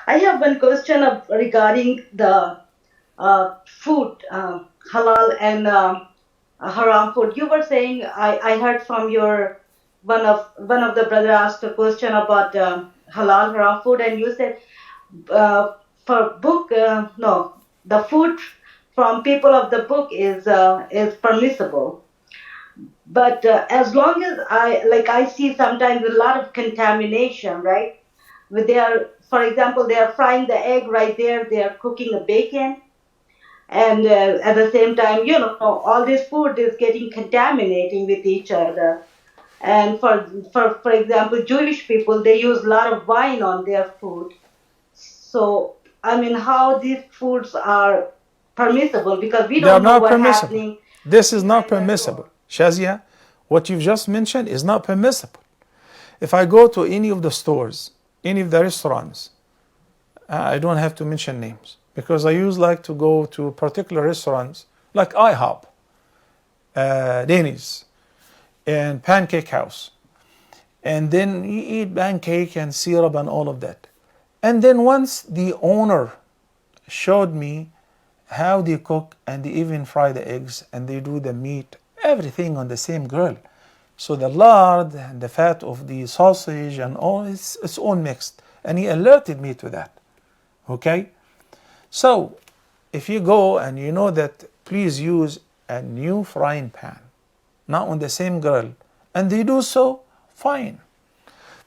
I have one question regarding the food, halal and haram food. You were saying I heard from your one of the brother asked a question about halal haram food, and you said for book no, the food from people of the book is permissible. But as long as I see sometimes a lot of contamination, right? They are, for example, they are frying the egg right there. They are cooking a bacon, and at the same time, all this food is getting contaminating with each other. And for example, Jewish people, they use a lot of wine on their food. So I mean, how these foods are permissible, because we They are don't know not what's permissible. happening This is not behind that permissible. door. Shazia, what you've just mentioned is not permissible. If I go to any of the stores, any of the restaurants, I don't have to mention names because I use like to go to particular restaurants like IHOP, Denny's, and Pancake House. And then you eat pancake and syrup and all of that. And then once the owner showed me how they cook and they even fry the eggs and they do the meat, everything on the same grill. So the lard and the fat of the sausage and all, it's all mixed. And he alerted me to that. Okay? So if you go and you know that, please use a new frying pan, not on the same grill. And they do so, fine.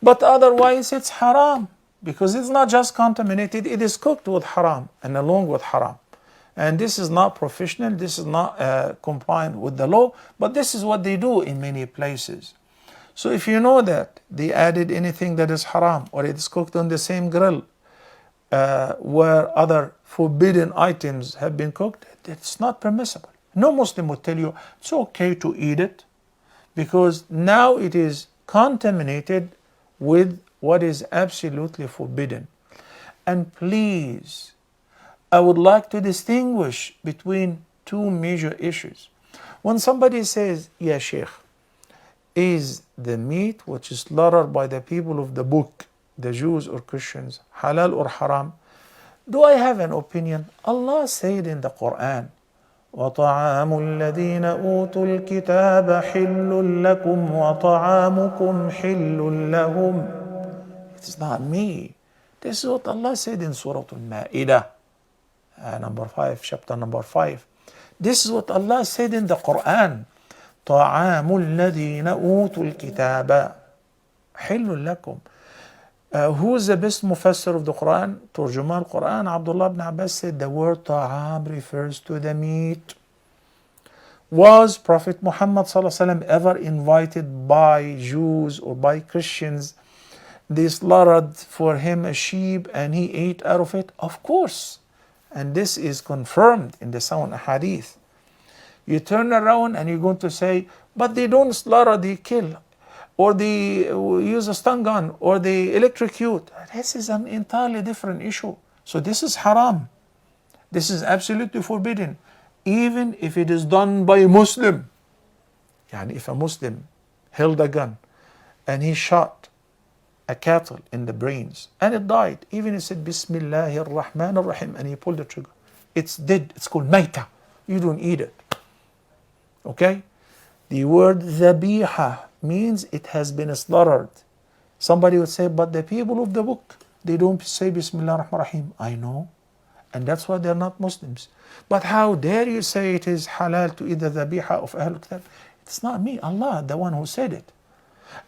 But otherwise it's haram because it's not just contaminated, it is cooked with haram and along with haram. And this is not professional, this is not compliant with the law, but this is what they do in many places. So if you know that they added anything that is haram or it is cooked on the same grill where other forbidden items have been cooked, it's not permissible. No Muslim would tell you it's okay to eat it because now it is contaminated with what is absolutely forbidden. And please, I would like to distinguish between two major issues. When somebody says, "Ya Sheikh, is the meat which is slaughtered by the people of the book, the Jews or Christians, halal or haram?" Do I have an opinion? Allah said in the Quran, وَطَعَامُ الَّذِينَ أُوتُوا الْكِتَابَ حِلٌّ لَكُمْ وَطَعَامُكُمْ حِلٌّ لَهُمْ. It is not me. This is what Allah said in Surah Al-Ma'idah, number 5, chapter number 5. This is what Allah said in the Quran. طَعَامُ الَّذِينَ أُوتُوا الْكِتَابَ حِلٌّ لَكُمْ. Who is the best mufassir of the Quran? Turjuman Quran, Abdullah ibn Abbas said the word ta'am refers to the meat. Was Prophet Muhammad ever invited by Jews or by Christians? They slaughtered for him a sheep and he ate out of it? Of course. And this is confirmed in the Sound Hadith. You turn around and you're going to say, but they don't slaughter, they kill, or they use a stun gun, or they electrocute. This is an entirely different issue. So this is haram. This is absolutely forbidden, even if it is done by a Muslim. Yani if a Muslim held a gun and he shot a cattle in the brains and it died, even he said Bismillahir Rahmanir Rahim and he pulled the trigger, it's dead. It's called maita. You don't eat it. Okay? The word zabiha means it has been slaughtered. Somebody would say, but the people of the book, they don't say Bismillah Rahman Rahim. I know. And that's why they're not Muslims. But how dare you say it is halal to eat the zabiha of Ahlul Kitab? It's not me, Allah, the one who said it.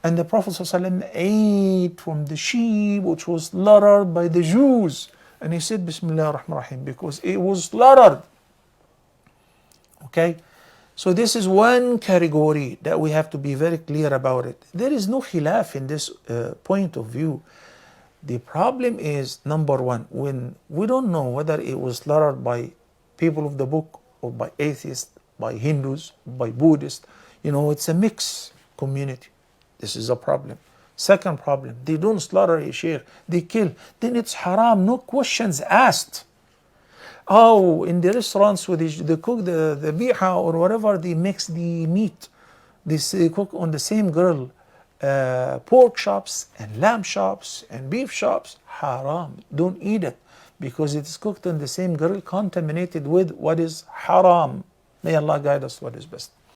And the Prophet ﷺ ate from the sheep which was slaughtered by the Jews. And he said Bismillah Rahman Rahim because it was slaughtered. Okay? So this is one category that we have to be very clear about it. There is no khilaf in this point of view. The problem is, number one, when we don't know whether it was slaughtered by people of the book or by atheists, by Hindus, by Buddhists. It's a mixed community. This is a problem. Second problem, they don't slaughter a sheikh, they kill. Then it's haram, no questions asked. Oh, in the restaurants where they cook the biha or whatever, they mix the meat. They cook on the same grill pork chops and lamb chops and beef chops, haram. Don't eat it because it is cooked on the same grill, contaminated with what is haram. May Allah guide us what is best.